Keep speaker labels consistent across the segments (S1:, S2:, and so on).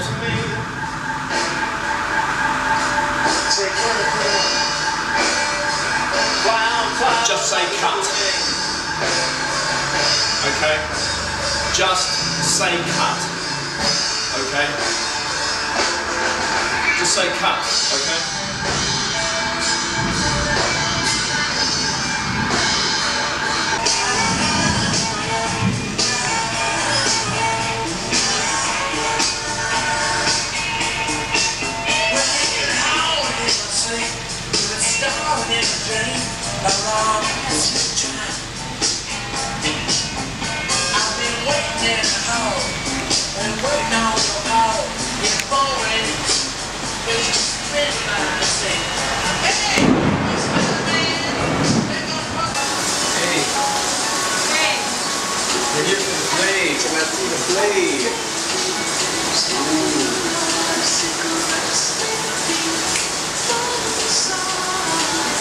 S1: to me. Just say cut. Okay? Just say cut. Okay? Just say cut. Okay?
S2: I've been waiting in the hall and waiting on your call. You're boring, but you spit by the same. Hey, what's my man?
S1: Hey.
S3: Hey.
S1: We're here for the play. Can I see the play?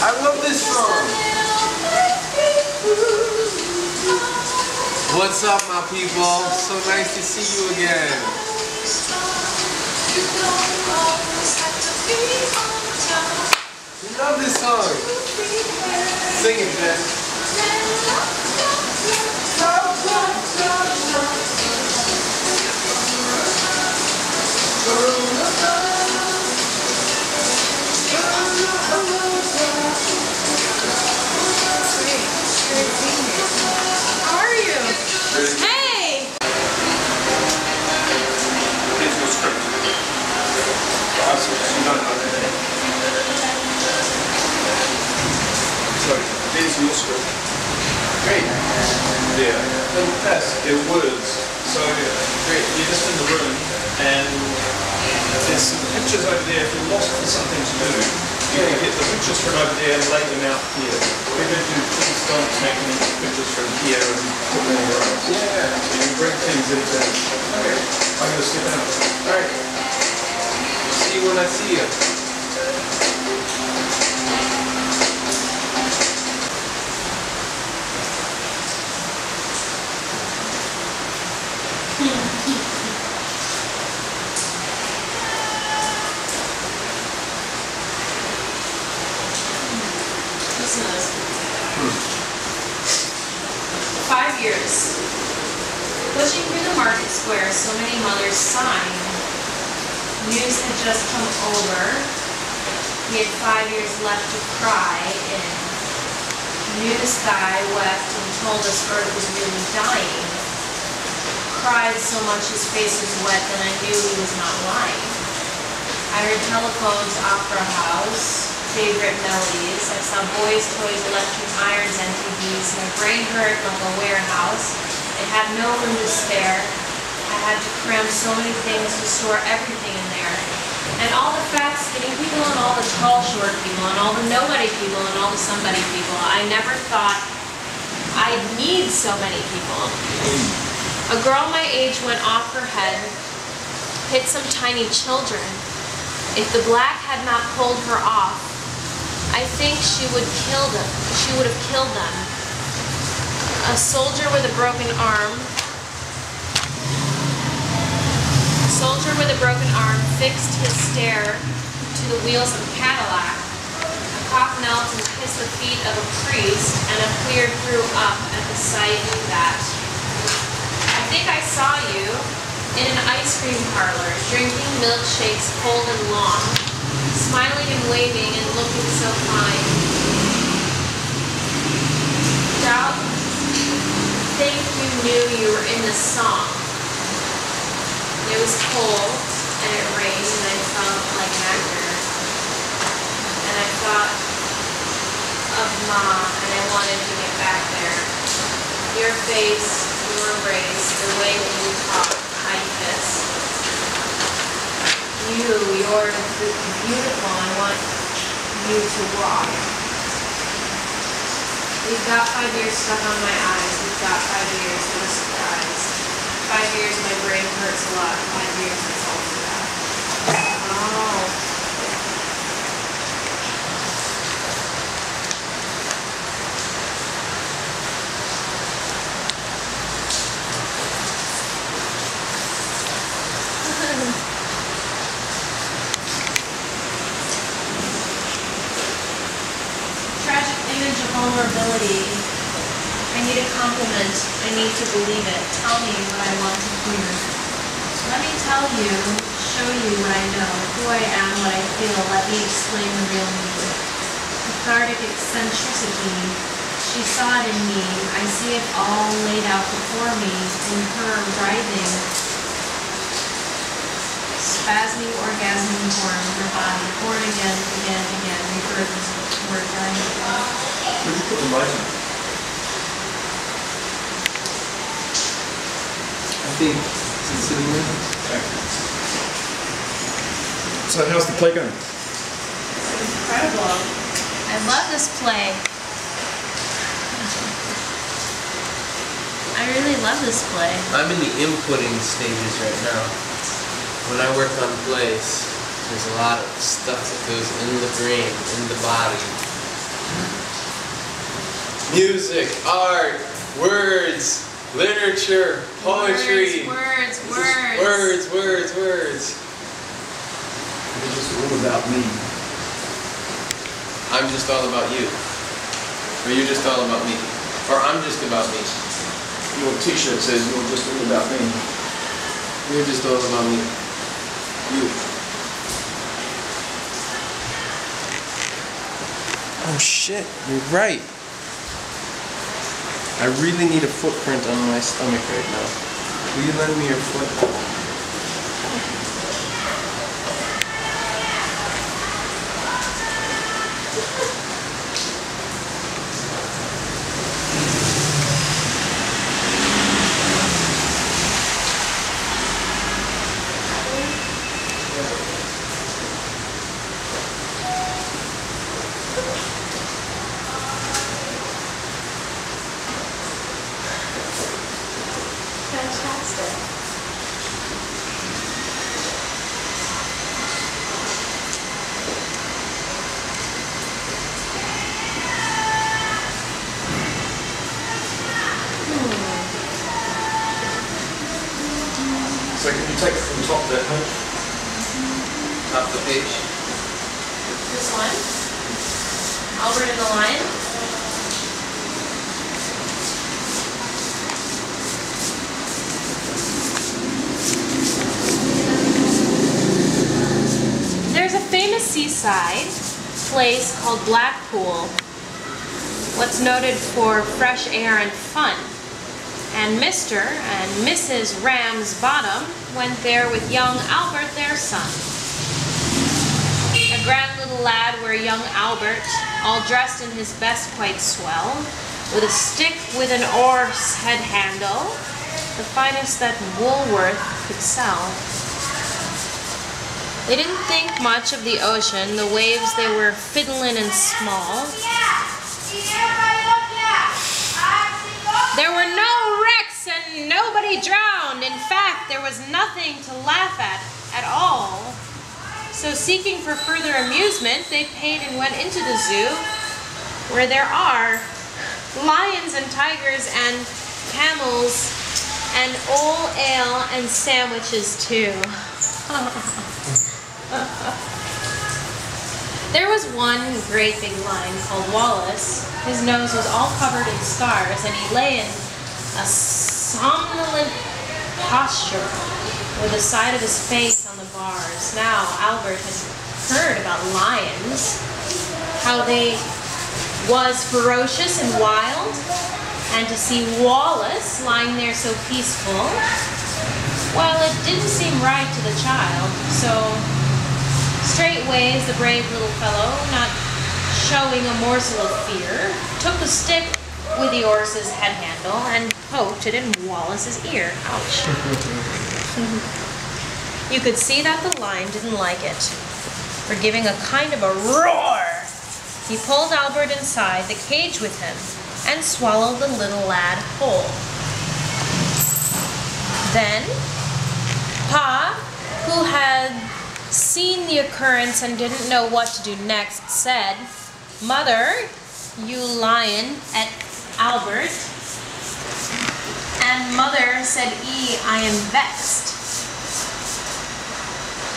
S1: I love this song.
S4: What's up, my people? So nice to see you again. Love this song. Sing it, man.
S3: How are you? Hey!
S1: Here's your script. Sorry, here's your script. Great. Yeah. Little test. Your words. So great. You're just in the room and there's some pictures over there. If you're lost for something to do, you can get the pictures from over there and lay them out here. We're going to do please don't take any pictures from here and put them anywhere else. Yeah. So you can bring things into that. Okay. I'm going to skip out.
S4: Alright. See you when I see you.
S3: Listen to this. 5 years. Pushing through the market square, so many mothers sighing. News had just come over. He had 5 years left to cry in. News guy wept and told us Earth was really dying. Cried so much his face was wet, then I knew he was not lying. I heard telephones, opera house, favorite melodies. I saw boys' toys, electric irons, MTVs. My brain hurt like a warehouse. It had no room to spare. I had to cram so many things to store everything in there. And all the fat, skinny people, and all the tall, short people, and all the nobody people, and all the somebody people. I never thought I'd need so many people. A girl my age went off her head, hit some tiny children. If the black had not pulled her off, I think she would kill them. She would have killed them. A soldier with a broken arm. A soldier with a broken arm fixed his stare to the wheels of a Cadillac. A cop knelt and kissed the feet of a priest, and a queer threw up at the sight of that. I think I saw you in an ice cream parlor, drinking milkshakes cold and long, smiling and waving and looking so fine. Doubt, think you knew you were in the song. It was cold and it rained and I felt like an actor. And I thought of Mom and I wanted to get back there. Your face, your race, the way that you talk, I kiss. You're beautiful. I want you to walk. We've got 5 years stuck on my eyes. We've got 5 years for the surprise. 5 years my brain hurts a lot. 5 years it's all for that. Oh. ability. I need a compliment. I need to believe it. Tell me what I want to hear. Let me tell you, show you what I know, who I am, what I feel. Let me explain the real me. Cathartic eccentricity. She saw it in me. I see it all laid out before me, in her writhing, spasming, orgasming form, her body, born again, rebirth is the word dying.
S1: Where'd you put the light?
S4: I think it's sitting there.
S1: So how's the play going?
S3: Incredible. I love this play. I really love this play.
S4: I'm in the inputting stages right now. When I work on plays, there's a lot of stuff that goes in the brain, in the body. Music, art, words, literature, poetry.
S3: Words.
S1: It's just all about me.
S4: I'm just all about you. Or you're just all about me. Or I'm just about me.
S1: Your t-shirt says you're just all about me.
S4: You're just all about me. You. Oh shit, you're right. I really need a footprint on my stomach right now. Will you lend me your foot?
S3: Fantastic.
S1: So can you take it from the top there, huh?
S4: Top of the page.
S3: This one? Albert and the Lion? There's a famous seaside place called Blackpool. What's noted for fresh air and fun. And Mr. and Mrs. Ramsbottom went there with young Albert, their son. A grand little lad where young Albert, all dressed in his best quite swell, with a stick with an oar's head handle, the finest that Woolworth could sell. They didn't think much of the ocean, the waves they were fiddling and small. There were no wrecks and nobody drowned. In fact, there was nothing to laugh at all. So seeking for further amusement, they paid and went into the zoo, where there are lions and tigers and camels and old ale and sandwiches too. There was one great big lion called Wallace. His nose was all covered in scars, and he lay in a somnolent posture with the side of his face on the bars. Now, Albert had heard about lions, how they was ferocious and wild, and to see Wallace lying there so peaceful, well, it didn't seem right to the child, so straightways the brave little fellow, not showing a morsel of fear, took the stick with the horse's head handle and poked it in Wallace's ear. Ouch. You could see that the lion didn't like it, for giving a kind of a roar, he pulled Albert inside the cage with him and swallowed the little lad whole. Then, Pa, who had seen the occurrence and didn't know what to do next, said, "Mother, you lion at Albert." And Mother said, "I am vexed."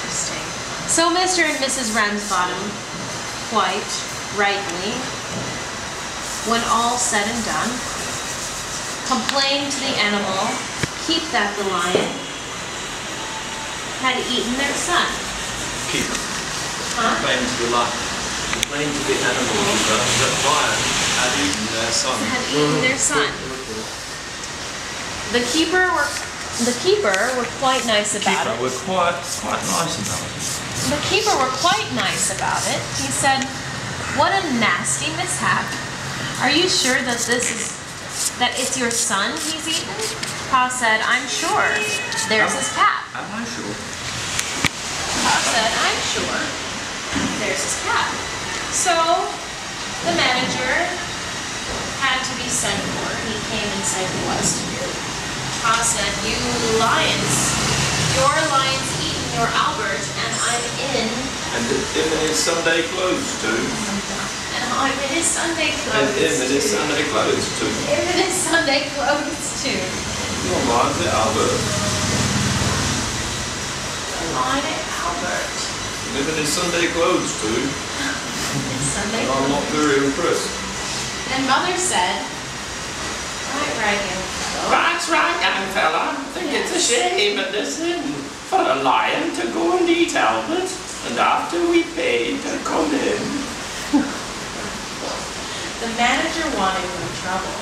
S3: Interesting. So Mr. and Mrs. Ramsbottom, quite rightly, when all said and done, complained to the animal, keep that the lion had eaten their son.
S1: Keep.
S3: Huh?
S1: Complain to the lion. Complain to the animal that lion had eaten their son.
S3: Had eaten their son. The keeper were quite nice about it.
S1: We're quite nice about it.
S3: The keeper were quite nice about it. He said, "What a nasty mishap. Are you sure that it's your son he's eaten?" Pa said, "I'm sure. There's his cap."
S1: Am I sure?
S3: Pa said, "I'm sure. There's his cap." So the manager had to be sent for. He came and said he was to do. Pa said, "You lions, your lion's eaten your Albert, and I'm in."
S1: And him in his Sunday clothes too.
S3: And I'm in his Sunday clothes.
S1: And him in his Sunday clothes too.
S3: Him in his Sunday clothes too.
S1: Your line's at Albert.
S3: Line at Albert.
S1: Him in his Sunday clothes too.
S3: His Sunday
S1: And I'm not
S3: clothes.
S1: very impressed.
S3: And Mother said, right, young fellow.
S5: That's right, young fella. I think it's a shame and a sin for a lion to go and eat Albert, and after we paid to come in.
S3: The manager wanted no trouble.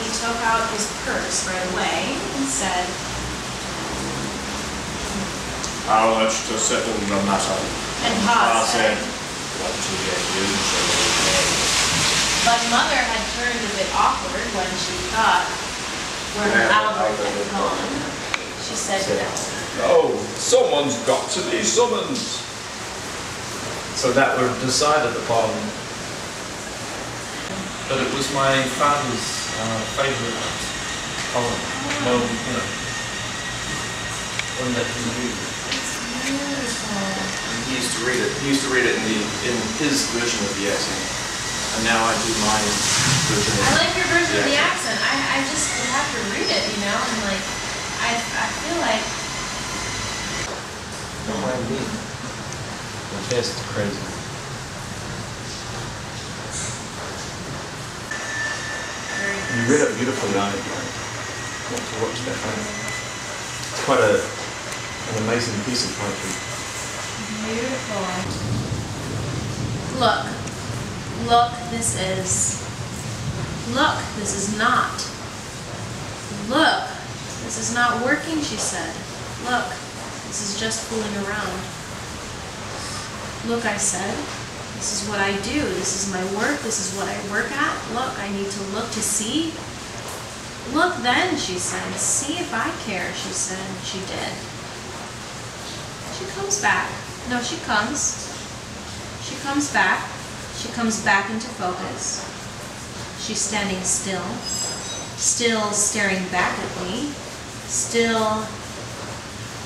S3: He took out his purse right away and said,
S1: How much to settle the matter?
S3: and Pa said,
S1: What to get you shall we pay?
S3: but Mother had turned a bit awkward when she thought where her Albert had gone. She said no.
S1: Oh, someone's got to be summoned. So that were decided upon. But it was my father's favourite poem. No, you know, one that he knew.
S3: It's beautiful.
S1: And he used to read it. He used to read it in his version of the accent. And now I do my version.
S3: I like your version of the
S1: Yeah.
S3: accent. I just would have to read it, you know, and like, I feel like,
S4: Don't mind me. My chest is crazy.
S1: You read it beautifully, I want to watch that. It's quite an amazing piece of poetry.
S3: beautiful. Look, this is. Look, this is not. Look, this is not working, she said. Look, this is just fooling around. Look, I said, this is what I do. This is my work. This is what I work at. Look, I need to look to see. Look then, she said. See if I care, she said. She did. She comes back. No, she comes. She comes back. She comes back into focus. She's standing still. Still staring back at me. Still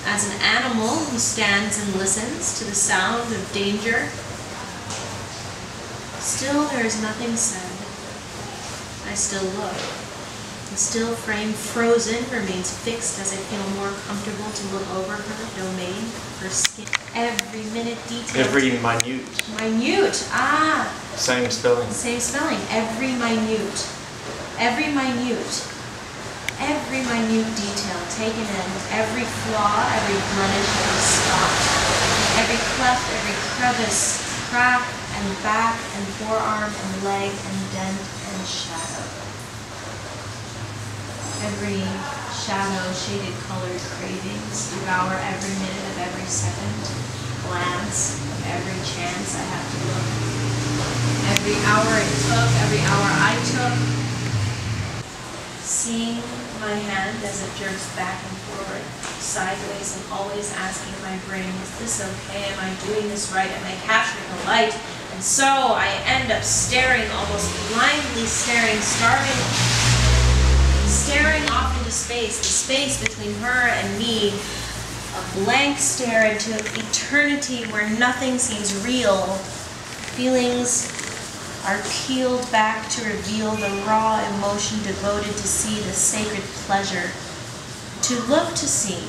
S3: as an animal who stands and listens to the sound of danger. Still there is nothing said. I still look. The still frame, frozen, remains fixed as I feel more comfortable to look over her domain, her skin. Every minute detail.
S1: Every minute.
S3: Minute. Ah.
S1: Same spelling.
S3: Same spelling. Every minute. Every minute. Every minute detail taken in. Every flaw, every blemish, every spot. Every cleft, every crevice, crack, and back, and forearm, and leg, and dent, and shadow. Every shadow, shaded colored cravings devour every minute of every second, glance of every chance I have to look. Every hour it took, every hour I took, seeing my hand as it jerks back and forward, sideways, and always asking my brain, is this okay? Am I doing this right? Am I capturing the light? And so I end up staring, almost blindly staring, staring off into space, the space between her and me, a blank stare into eternity where nothing seems real. Feelings are peeled back to reveal the raw emotion devoted to see the sacred pleasure, to look to see,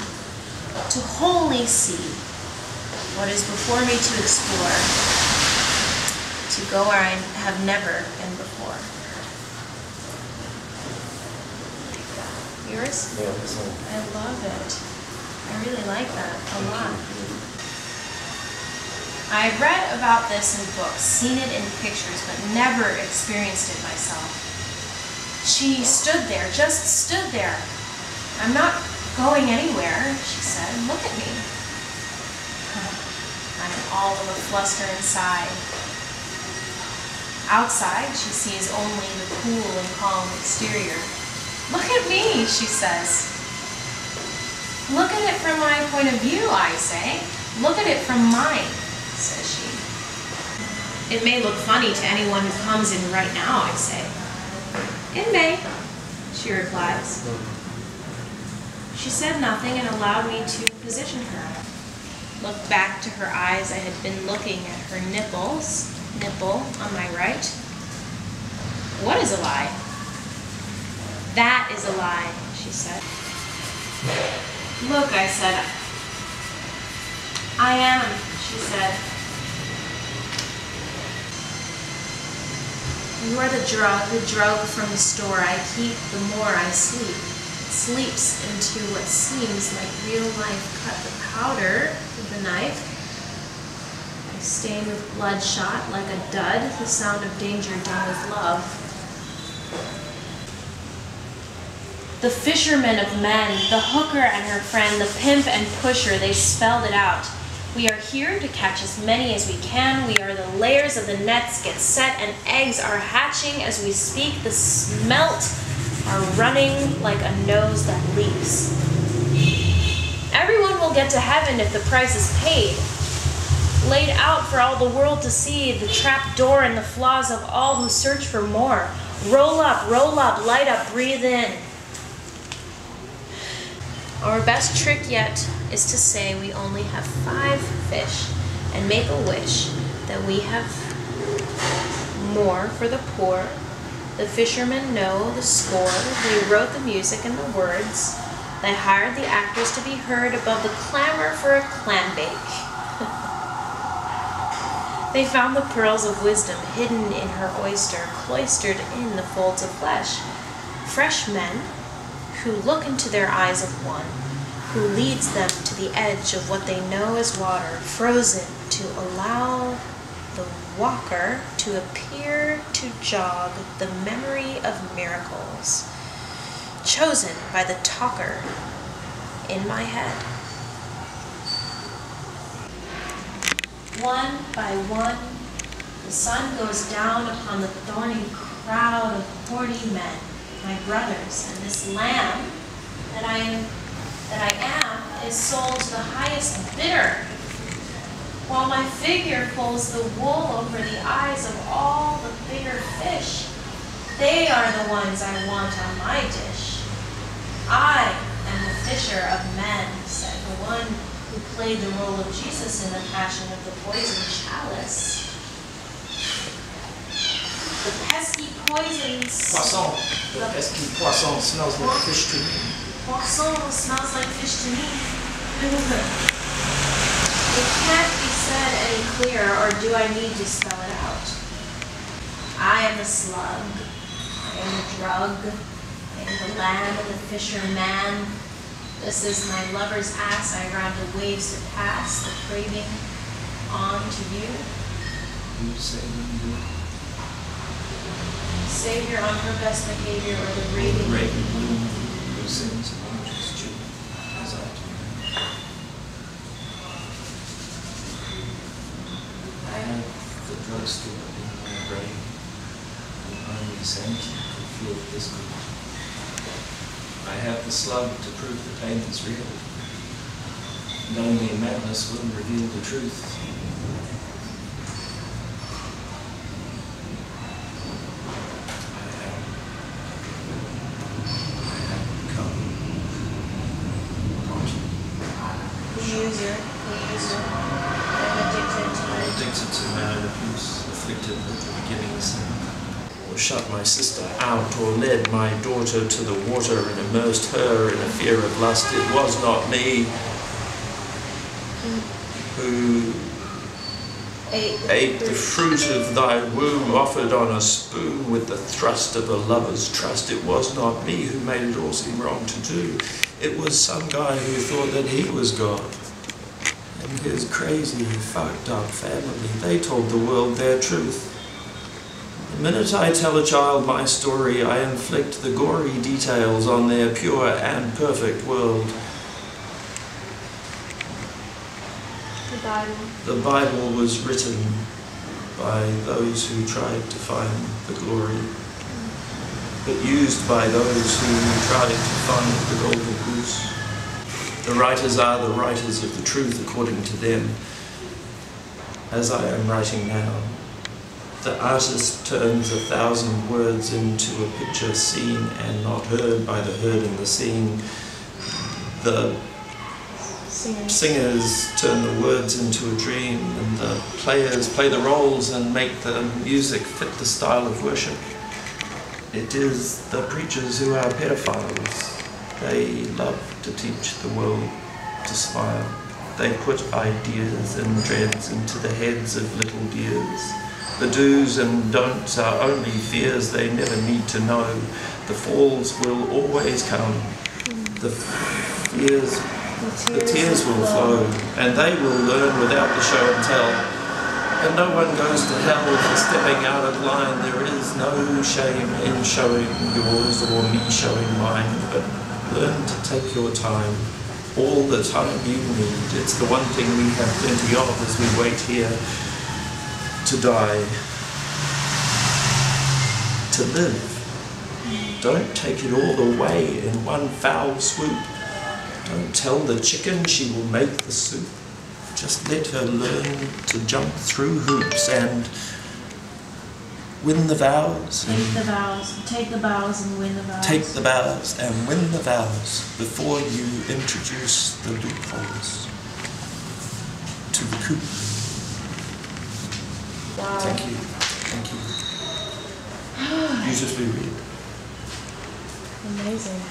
S3: to wholly see what is before me to explore, to go where I have never been before. Yours?
S4: Yeah, this one.
S3: I love it. I really like that a lot. I've read about this in books, seen it in pictures, but never experienced it myself. She stood there, just stood there. I'm not going anywhere, she said. Look at me. I'm all of a fluster inside. Outside, she sees only the cool and calm exterior. Look at me, she says. Look at it from my point of view, I say. Look at it from mine, says she. It may look funny to anyone who comes in right now, I say. It may, she replies. She said nothing and allowed me to position her. Looked back to her eyes. I had been looking at her nipple on my right. What is a lie? That is a lie, she said. Look, I said. I am, she said. You are the drug from the store I keep the more I sleep. It sleeps into what seems like real life. Cut the powder with a knife. I stain with bloodshot like a dud, the sound of danger done with love. The fishermen of men, the hooker and her friend, the pimp and pusher, they spelled it out. We are here to catch as many as we can. We are the layers of the nets get set and eggs are hatching as we speak. The smelt are running like a nose that leaks. Everyone will get to heaven if the price is paid. Laid out for all the world to see, the trap door and the flaws of all who search for more. Roll up, light up, breathe in. Our best trick yet is to say we only have 5 fish and make a wish that we have more for the poor. The fishermen know the score. They wrote the music and the words. They hired the actors to be heard above the clamor for a clam bake. They found the pearls of wisdom hidden in her oyster, cloistered in the folds of flesh. Fresh men who look into their eyes of one, who leads them to the edge of what they know as water, frozen to allow the walker to appear to jog the memory of miracles, chosen by the talker in my head. One by one, the sun goes down upon the thorny crowd of horny men, my brothers, and this lamb that I am is sold to the highest bidder, while my figure pulls the wool over the eyes of all the bigger fish. They are the ones I want on my dish. I am the fisher of men, said the one who played the role of Jesus in the Passion of the Poison Chalice. The pesky poisons...
S2: Poisson. The pesky poisson smells like fish to me.
S3: Poisson smells like fish to me. It can't be said any clearer, or do I need to spell it out? I am the slug. I am the drug. I am the land of the fisherman. This is my lover's ass. I ride the waves to pass, the craving on to you.
S2: You say you
S3: Savior on her best behavior, or the raving.
S2: Raven bloom, who sings and angels tune, as I do. I have the drugstore in my brain, and only Saint could feel this good. I have the slug to prove the pain is real, and only madness will reveal the truth. Or shut my sister out, or led my daughter to the water and immersed her in a fear of lust. It was not me who
S5: ate the fruit of thy womb, offered on a spoon with the thrust of a lover's trust. It was not me who made it all seem wrong to do. It was some guy who thought that he was God. And his crazy, fucked up family, they told the world their truth. The minute I tell a child my story, I inflict the gory details on their pure and perfect world. The Bible was written by those who tried to find the glory, but used by those who tried to find the golden goose. The writers are the writers of the truth according to them, as I am writing now. The artist turns 1,000 words into a picture seen and not heard by the heard in the scene. The singers turn the words into a dream, and the players play the roles and make the music fit the style of worship. It is the preachers who are pedophiles. They love to teach the world to smile. They put ideas and dreads into the heads of little dears. The do's and don'ts are only fears they never need to know. The falls will always come. The tears will flow, and they will learn without the show and tell. And no one goes to hell for stepping out of line. There is no shame in showing yours or me showing mine, but learn to take your time, all the time you need. It's the one thing we have plenty of as we wait here to die. To live. Don't take it all away in one foul swoop. Don't tell the chicken she will make the soup. Just let her learn to jump through hoops and win the vows.
S3: Take the vows. Take the vows and win the vows.
S5: Take the vows and win the vows before you introduce the loopholes to the coop.
S3: Wow.
S5: Thank you. Thank you. Beautifully read.
S3: Amazing.